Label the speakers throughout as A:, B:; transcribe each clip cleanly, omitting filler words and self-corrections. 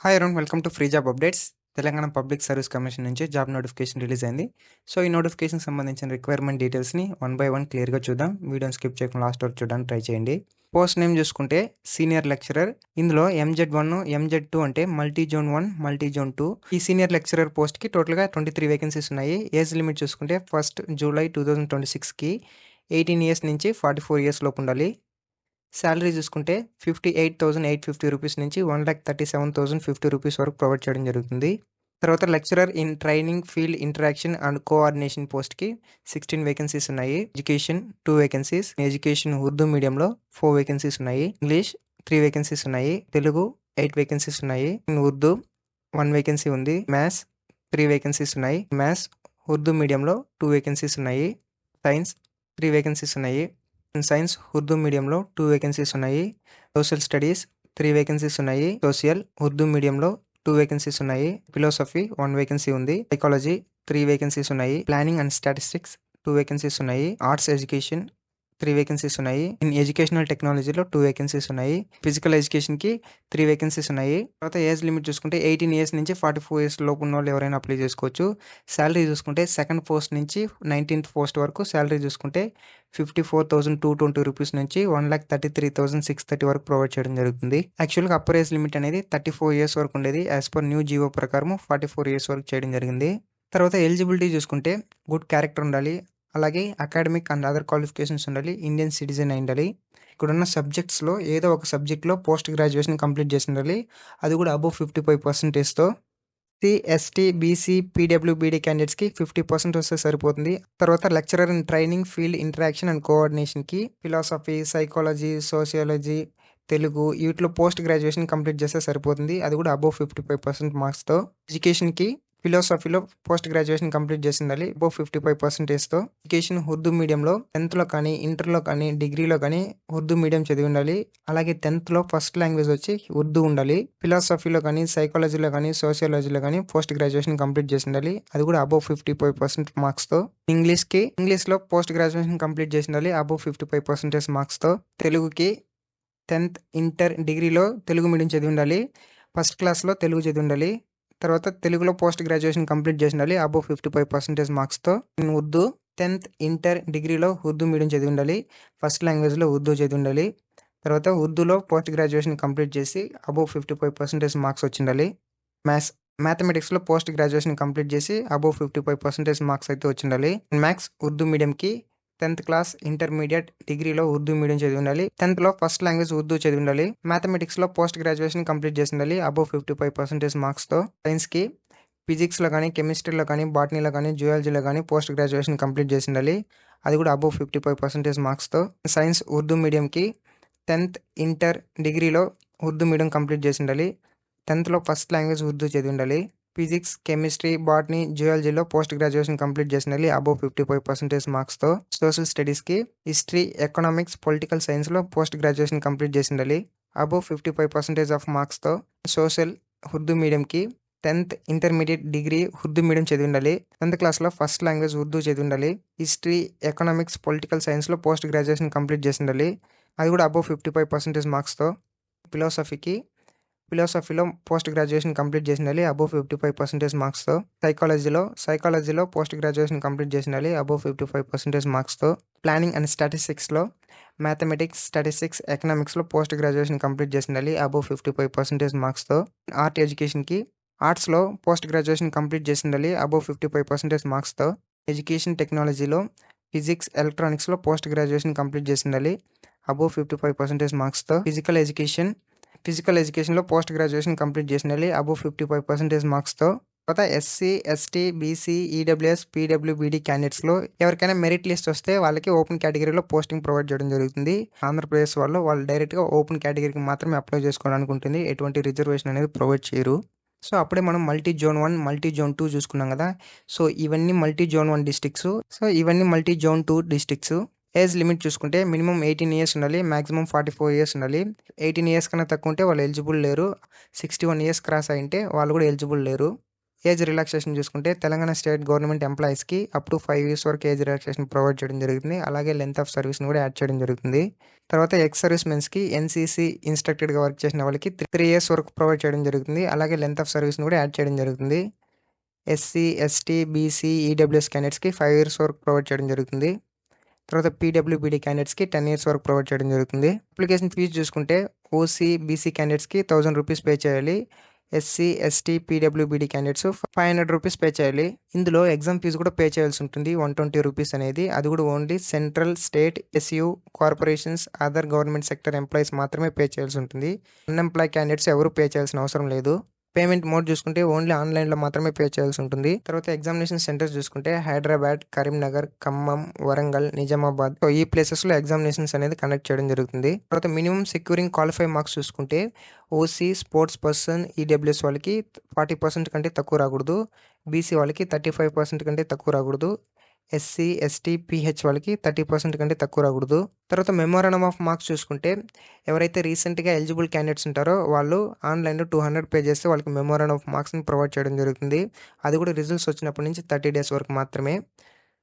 A: Hi everyone, welcome to free job updates. Telangana public service commission నుంచి job notification release అయింది. So ఈ notification సంబంధించిన requirement డీటెయిల్స్ని one by one క్లియర్గా చూద్దాం. వీడియోని స్కిప్ చేయకుండా లాస్ట్ వరకు చూడడానికి ట్రై చేయండి. పోస్ట్ నేమ్ చూసుకుంటే సీనియర్ లెక్చరర్. ఇందులో MZ1, MZ2 అంటే మల్టీ జోన్ 1, మల్టీ జోన్ 2. ఈ సీనియర్ లెక్చరర్ పోస్ట్కి టోటల్గా 23 వేకెన్సీస్ ఉన్నాయి. ఏజ్ లిమిట్ చూసుకుంటే 1 జూలై 2026కి 18 ఇయర్స్ నుంచి 44 ఇయర్స్ లోపు ఉండాలి. శాలరీ చూసుకుంటే 58,850 రూపీస్ నుంచి 1,37,050 రూపీస్ వరకు ప్రొవైడ్ చేయడం జరుగుతుంది. తర్వాత lecturer in training field interaction and coordination పోస్ట్కి 16 వేకెన్సీస్ ఉన్నాయి. ఎడ్యుకేషన్ 2 వేకెన్సీస్, ఎడ్యుకేషన్ ఉర్దూ మీడియంలో 4 వేకెన్సీస్ ఉన్నాయి. ఇంగ్లీష్ 3 వేకెన్సీస్ ఉన్నాయి. తెలుగు 8 వేకెన్సీస్ ఉన్నాయి. ఉర్దూ 1 వేకెన్సీ ఉంది. మ్యాథ్స్ 3 వేకెన్సీస్ ఉన్నాయి. మ్యాథ్స్ ఉర్దూ మీడియంలో 2 వేకెన్సీస్ ఉన్నాయి. సైన్స్ 3 వేకెన్సీస్ ఉన్నాయి. సైన్స్ ఉర్దూ మీడియంలో 2 వేకెన్సీస్ ఉన్నాయి. సోషల్ స్టడీస్ 3 వేకెన్సీస్ ఉన్నాయి. సోషల్ ఉర్దూ మీడియంలో 2 వేకెన్సీస్ ఉన్నాయి. ఫిలాసఫీ 1 వేకెన్సీ ఉంది. సైకాలజీ 3 వేకెన్సీస్ ఉన్నాయి. ప్లానింగ్ అండ్ స్టాటిస్టిక్స్ 2 వేకెన్సీస్ ఉన్నాయి. ఆర్ట్స్ ఎడ్యుకేషన్ 3 వేకెన్సీస్ ఉన్నాయి. ఇన్ ఎడ్యుకేషనల్ టెక్నాలజీలో 2 వేకెన్సీస్ ఉన్నాయి. ఫిజికల్ ఎడ్యుకేషన్కి 3 వేకెన్సీస్ ఉన్నాయి. తర్వాత ఏజ్ లిమిట్ చూసుకుంటే 18 ఇయర్స్ నుంచి 44 ఇయర్స్ లోపు ఉన్న వాళ్ళు ఎవరైనా అప్లై చేసుకోవచ్చు. శాలరీ చూసుకుంటే సెకండ్ పోస్ట్ నుంచి 19th పోస్ట్ వరకు శాలరీ చూసుకుంటే 54,220 రూపీస్ నుంచి 1,33,630 వరకు ప్రొవైడ్ చేయడం జరుగుతుంది. యాక్చువల్గా అప్పర్ ఏజ్ లిమిట్ అనేది 34 ఇయర్స్ వరకు ఉండేది. యాజ్ పర్ న్యూ జీవో ప్రకారం 44 ఇయర్స్ వరకు చేయడం జరిగింది. తర్వాత ఎలిజిబిలిటీ చూసుకుంటే గుడ్ క్యారెక్టర్ ఉండాలి. అలాగే అకాడమిక్ అండ్ అదర్ క్వాలిఫికేషన్స్ ఉండాలి. ఇండియన్ సిటిజన్ అయి ఉండాలి. ఇక్కడున్న సబ్జెక్ట్స్లో ఏదో ఒక సబ్జెక్ట్లో పోస్ట్ గ్రాడ్యుయేషన్ కంప్లీట్ చేసి ఉండాలి. అది కూడా అబోవ్ 55%తో. ST, BC, PWBD క్యాండిడేట్స్కి 50% వస్తే సరిపోతుంది. తర్వాత lecturer in training field interaction and కోఆర్డినేషన్కి ఫిలాసఫీ, సైకాలజీ, సోషియాలజీ, తెలుగు వీటిలో పోస్ట్ గ్రాడ్యుయేషన్ కంప్లీట్ చేస్తే సరిపోతుంది. అది కూడా అబోవ్ 55% మార్క్స్తో. ఎడ్యుకేషన్కి ఫిలాసఫీలో పోస్ట్ గ్రాడ్యుయేషన్ కంప్లీట్ చేసి ఉండాలి అబోవ్ 55%తో. ఎడ్యుకేషన్ ఉర్దూ మీడియంలో 10th కానీ, ఇంటర్లో కానీ, డిగ్రీలో కానీ ఉర్దూ మీడియం చదివి ఉండాలి. అలాగే 10th ఫస్ట్ లాంగ్వేజ్ వచ్చి ఉర్దూ ఉండాలి. ఫిలాసఫీలో కానీ, సైకాలజీలో కానీ, సోషియాలజీలో కానీ పోస్ట్ గ్రాడ్యుయేషన్ కంప్లీట్ చేసి ఉండాలి. అది కూడా అబోవ్ 55% మార్క్స్తో. ఇంగ్లీష్లో పోస్ట్ గ్రాడ్యుయేషన్ కంప్లీట్ చేసి ఉండాలి అబోవ్ 55% మార్క్స్తో. తెలుగుకి 10th, ఇంటర్, డిగ్రీలో తెలుగు మీడియం చదివి ఉండాలి. ఫస్ట్ క్లాస్లో తెలుగు చదివి ఉండాలి. తర్వాత తెలుగులో పోస్ట్ గ్రాడ్యుయేషన్ కంప్లీట్ చేసి ఉండాలి అబోవ్ 55% మార్క్స్తో. ఉర్దూ 10th, ఇంటర్, డిగ్రీలో ఉర్దూ మీడియం చదివి ఉండాలి. ఫస్ట్ లాంగ్వేజ్లో ఉర్దూ చదివి ఉండాలి. తర్వాత ఉర్దూలో పోస్ట్ గ్రాడ్యుయేషన్ కంప్లీట్ చేసి అబోవ్ 55% మార్క్స్ వచ్చి ఉండాలి. మ్యాథమెటిక్స్లో పోస్ట్ గ్రాడ్యుయేషన్ కంప్లీట్ చేసి అబోవ్ 55% మార్క్స్ అయితే వచ్చి ఉండాలి. మ్యాథ్స్ ఉర్దూ మీడియంకి 10th క్లాస్, ఇంటర్మీడియట్, డిగ్రీలో ఉర్దూ మీడియం చదివి ఉండాలి. 10th ఫస్ట్ లాంగ్వేజ్ ఉర్దూ చదివి ఉండాలి. మ్యాథమెటిక్స్లో పోస్ట్ గ్రాడ్యుయేషన్ కంప్లీట్ చేసి ఉండాలి అబోవ్ 55% మార్క్స్తో. సైన్స్కి ఫిజిక్స్లో కానీ, కెమిస్ట్రీలో కానీ, బాటనీలో కానీ, జువాలజీలో కానీ పోస్ట్ గ్రాడ్యుయేషన్ కంప్లీట్ చేసి ఉండాలి. అది కూడా అబోవ్ 55% మార్క్స్తో. సైన్స్ ఉర్దూ మీడియంకి 10th, ఇంటర్, డిగ్రీలో ఉర్దూ మీడియం కంప్లీట్ చేసి ఉండాలి. 10th ఫస్ట్ లాంగ్వేజ్ ఉర్దూ చదివి ఉండాలి. ఫిజిక్స్, కెమిస్ట్రీ, బాటనీ, జువాలజీలో పోస్ట్ గ్రాడ్యుయేషన్ కంప్లీట్ చేసి ఉండాలి అబోవ్ 55% మార్క్స్తో. సోషల్ స్టడీస్కి హిస్టరీ, ఎకనామిక్స్, పొలిటికల్ సైన్స్లో పోస్ట్ గ్రాడ్యుయేషన్ కంప్లీట్ చేసి ఉండాలి అబోవ్ 55% ఆఫ్ మార్క్స్తో. సోషల్ ఉర్దూ మీడియంకి 10th, intermediate, degree Urdu medium చదివి ఉండాలి. 10th క్లాస్లో ఫస్ట్ లాంగ్వేజ్ ఉర్దూ చదివి ఉండాలి. హిస్టరీ, ఎకనామిక్స్, పొలిటికల్ సైన్స్లో పోస్ట్ గ్రాడ్యుయేషన్ కంప్లీట్ చేసి ఉండాలి. అది కూడా అబోవ్ 55% మార్క్స్తో. ఫిలాసఫీలో పోస్ట్ గ్రాడ్యుయేషన్ కంప్లీట్ చేసి ఉండాలి అబోవ్ 55% మార్క్స్తో. సైకాలజీలో పోస్ట్ గ్రాడ్యుయేషన్ కంప్లీట్ చేసి ఉండాలి అబోవ్ 55% మార్క్స్తో. ప్లానింగ్ అండ్ స్టాటిస్టిక్స్లో మ్యాథమెటిక్స్, స్టాటిస్టిక్స్, ఎకనామిక్స్లో పోస్ట్ గ్రాడ్యుయేషన్ కంప్లీట్ చేసి ఉండాలి అబోవ్ 55% మార్క్స్తో. ఆర్ట్ ఎడ్యుకేషన్కి ఆర్ట్స్లో పోస్ట్ గ్రాడ్యుయేషన్ కంప్లీట్ చేసి ఉండాలి అబోవ్ 55% మార్క్స్తో. ఎడ్యుకేషన్ టెక్నాలజీలో ఫిజిక్స్, ఎలక్ట్రానిక్స్లో పోస్ట్ గ్రాడ్యుయేషన్ కంప్లీట్ చేసి ఉండాలి అబోవ్ 55% మార్క్స్తో. ఫిజికల్ ఎడ్యుకేషన్లో పోస్ట్ గ్రాడ్యుయేషన్ కంప్లీట్ చేసి ఉండాలి అబోవ్ 55% మార్క్స్తో. తర్వాత SC, ST, BC, EWS, PWBD క్యాండిడేట్స్లో ఎవరికైనా మెరిట్ లిస్ట్ వస్తే వాళ్ళకి ఓపెన్ కేటగిరీలో పోస్టింగ్ ప్రొవైడ్ చేయడం జరుగుతుంది. ఆంధ్రప్రదేశ్ వాళ్ళు డైరెక్ట్గా ఓపెన్ కేటగిరీకి మాత్రమే అప్లై చేసుకోవడానికి ఉంటుంది. ఎటువంటి రిజర్వేషన్ అనేది ప్రొవైడ్ చేయరు. సో అప్పుడే మనం మల్టీ జోన్ 1, మల్టీ జోన్ 2 చూసుకున్నాం కదా. సో ఇవన్నీ మల్టీ జోన్ 1 డిస్ట్రిక్ట్స్. సో ఇవన్నీ multi zone 2 districts. Age limit చూసుకుంటే మినిమం 18 ఇయర్స్ ఉండాలి, మాక్సిమం 44 ఇయర్స్ ఉండాలి. 18 ఇయర్స్ కన్నా తక్కువ ఉంటే వాళ్ళు ఎలిజిబుల్ లేరు. 61 ఇయర్స్ క్రాస్ అయింటే వాళ్ళు కూడా ఎలిజిబుల్ లేరు. ఏజ్ రిలాక్సేషన్ చూసుకుంటే తెలంగాణ స్టేట్ గవర్నమెంట్ ఎంప్లాయీస్‌కి అప్ టు 5 ఇయర్స్ వరకు ఏజ్ రిలాక్సేషన్ ప్రొవైడ్ చేయడం జరుగుతుంది. అలాగే లెంగ్త్ ఆఫ్ సర్వీస్‌ని కూడా యాడ్ చేయడం జరుగుతుంది. తర్వాత ఎక్స్ సర్వీస్ మెన్స్‌కి ఎన్‌సీసీ ఇన్‌స్ట్రక్టెడ్‌గా వర్క్ చేసిన వాళ్ళకి 3 ఇయర్స్ వరకు ప్రొవైడ్ చేయడం జరుగుతుంది. అలాగే లెంగ్త్ ఆఫ్ సర్వీస్‌ని కూడా యాడ్ చేయడం జరుగుతుంది. ఎస్సీ, ఎస్టీ, బీసీ, ఈడబ్ల్యూఎస్ క్యాండిడేట్స్‌కి 5 ఇయర్స్ వరకు ప్రొవైడ్ చేయడం జరుగుతుంది. తర్వాత పీడబ్ల్యూబీడీ క్యాండిడేట్స్‌కి 10 ఇయర్స్ వరకు ప్రొవైడ్ చేయడం జరుగుతుంది. అప్లికేషన్ ఫీజు చూసుకుంటే ఓసీ, బీసీ క్యాండిడేట్స్‌కి ₹1000 పే చేయాలి. SC, ST, PWBD candidates ₹500 pay చేయాలి. ఇందులో ఎగ్జామ్ ఫీజు కూడా పే చేయాల్సి ఉంటుంది. ₹120 అనేది. అది కూడా only central, state, SEO, corporations, other government sector employees మాత్రమే పే చేయాల్సి ఉంటుంది. అన్‌ఎంప్లాయ్ క్యాండిడేట్స్ ఎవరు పే చేయాల్సిన అవసరం లేదు. పేమెంట్ మోడ్ చూసుకుంటే ఓన్లీ ఆన్‌లైన్‌లో మాత్రమే పే చేయాల్సి ఉంటుంది. తర్వాత ఎగ్జామినేషన్ సెంటర్స్ చూసుకుంటే హైదరాబాద్, కరీంనగర్, ఖమ్మం, వరంగల్, నిజామాబాద్ సో ఈ ప్లేసెస్‌లో ఎగ్జామినేషన్స్ అనేది కండక్ట్ చేయడం జరుగుతుంది. తర్వాత మినిమమ్ సెక్యూరింగ్ క్వాలిఫై మార్క్స్ చూసుకుంటే ఓసీ, స్పోర్ట్స్ పర్సన్, ఈడబ్ల్యూఎస్ వాళ్ళకి 40% కంటే తక్కువ రాకూడదు. బీసీ వాళ్ళకి 35% కంటే తక్కువ రాకూడదు. ఎస్సీ, ఎస్టీ, పీహెచ్ వాళ్ళకి 30% కంటే తక్కువ రాకూడదు. తర్వాత మెమోరాండమ్ ఆఫ్ మార్క్స్ చూసుకుంటే ఎవరైతే రీసెంట్‌గా ఎలిజిబుల్ క్యాండిడేట్స్ ఉంటారో వాళ్ళు ఆన్‌లైన్‌లో 200 పే చేస్తే వాళ్ళకి మెమోరాండమ్ ఆఫ్ మార్క్స్‌ని ప్రొవైడ్ చేయడం జరుగుతుంది. అది కూడా రిజల్ట్స్ వచ్చినప్పటి నుంచి 30 డేస్ వరకు మాత్రమే.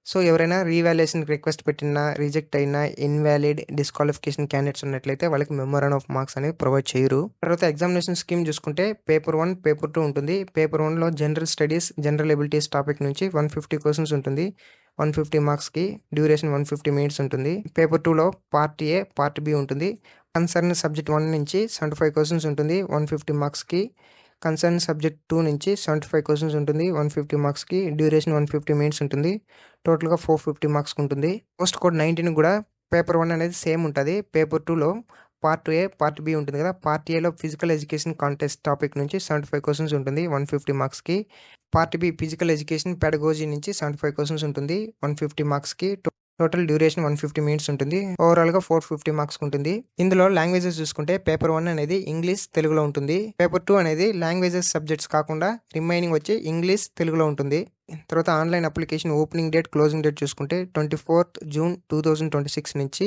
A: సో ఎవరైనా రీవాల్యుయేషన్‌కి రిక్వెస్ట్ పెట్టినా, రిజెక్ట్ అయినా, ఇన్‌వాలిడ్, డిస్‌క్వాలిఫికేషన్ క్యాండిడేట్స్ ఉన్నట్లయితే వాళ్ళకి మెమోరాండమ్ ఆఫ్ మార్క్స్ అనేవి ప్రొవైడ్ చేయరు. తర్వాత ఎగ్జామినేషన్ స్కీమ్ చూసుకుంటే పేపర్ 1, పేపర్ 2 ఉంటుంది. పేపర్ 1లో general studies, general abilities topic నుంచి 150 క్వెషన్స్ ఉంటుంది. 150 మార్క్స్‌కి డ్యూరేషన్ 150 మినిట్స్ ఉంటుంది. పేపర్ 2లో పార్ట్ ఏ, పార్ట్ బి ఉంటుంది. కన్సర్న్ సబ్జెక్ట్ 1 నుంచి 75 క్వెషన్స్ ఉంటుంది. 150 మార్క్స్‌కి. కన్సర్న్ సబ్జెక్ట్ 2 నుంచి 75 క్వెషన్స్ ఉంటుంది. 150 మార్క్స్‌కి. డ్యూరేషన్ 150 మినిట్స్ ఉంటుంది. టోటల్‌గా 450 మార్క్స్‌కి ఉంటుంది. పోస్ట్ కోడ్ 19 కూడా పేపర్ 1 అనేది సేమ్ ఉంటది. పేపర్ 2లో పార్ట్ ఏ, పార్ట్ బి ఉంటుంది కదా! పార్ట్ ఏలో ఫిజికల్ ఎడ్యుకేషన్ కాంటెస్ట్ టాపిక్ నుంచి 75 క్వెషన్స్ ఉంటుంది. 150 మార్క్స్‌కి. Part B physical education pedagogy నుంచి 75 క్వెషన్స్ ఉంటుంది. 150 మార్క్స్‌కి. టోటల్ డ్యూరేషన్ 150 మినిట్స్ ఉంటుంది. ఓవరాల్‌గా 450 మార్క్స్‌కి ఉంటుంది. ఇందులో లాంగ్వేజెస్ చూసుకుంటే పేపర్ 1 అనేది ఇంగ్లీష్, తెలుగులో ఉంటుంది. పేపర్ 2 అనేది లాంగ్వేజెస్ సబ్జెక్ట్స్ కాకుండా రిమైనింగ్ వచ్చి ఇంగ్లీష్, తెలుగులో ఉంటుంది. తర్వాత online application opening date, closing date చూసుకుంటే 24th జూన్ 2026 నుంచి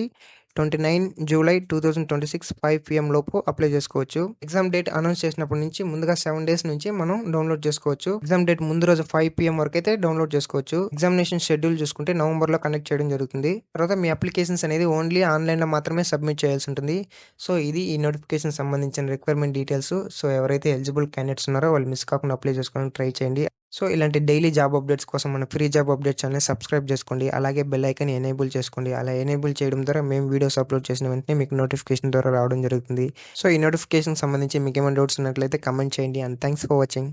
A: 29 జూలై 2026 5 PM లోపు అప్లై చేసుకోవచ్చు. ఎగ్జామ్ డేట్ అనౌన్స్ చేసినప్పటి నుంచి ముందుగా 7 డేస్ నుంచి మనం డౌన్లోడ్ చేసుకోవచ్చు. ఎగ్జామ్ డేట్ ముందు రోజు 5 PM వరకు అయితే డౌన్లోడ్ చేసుకోవచ్చు. ఎగ్జామినేషన్ షెడ్యూల్ చూసుకుంటే నవంబర్‌లో కండక్ట్ చేయడం జరుగుతుంది. తర్వాత మీ అప్లికేషన్స్ అనేది ఓన్లీ ఆన్‌లైన్‌లో మాత్రమే సబ్మిట్ చేయాల్సి ఉంటుంది. సో ఇది ఈ నోటిఫికేషన్ సంబంధించిన రిక్వైర్మెంట్ డీటెయిల్స్. సో ఎవరైతే ఎలిజిబుల్ క్యాండిడేట్స్ ఉన్నారో వాళ్ళు మిస్ కాకుండా అప్లై చేసుకోవడానికి ట్రై చేయండి. సో ఇలాంటి డైలీ జాబ్ అప్డేట్స్ కోసం మన ఫ్రీ జాబ్ అప్డేట్ ఛానల్‌ని సబ్స్క్రైబ్ చేసుకోండి. అలాగే బెల్ ఐకాన్ ఎనేబుల్ చేసుకోండి. అలా ఎనేబుల్ చేయడం ద్వారా మేము వీడియోస్ అప్లోడ్ చేసిన వెంటనే మీకు నోటిఫికేషన్ ద్వారా రావడం జరుగుతుంది. సో ఈ నోటిఫికేషన్‌కి సంబంధించి మీకేమైనా డౌట్స్ ఉన్నట్లయితే కామెంట్ చేయండి. And thanks for watching.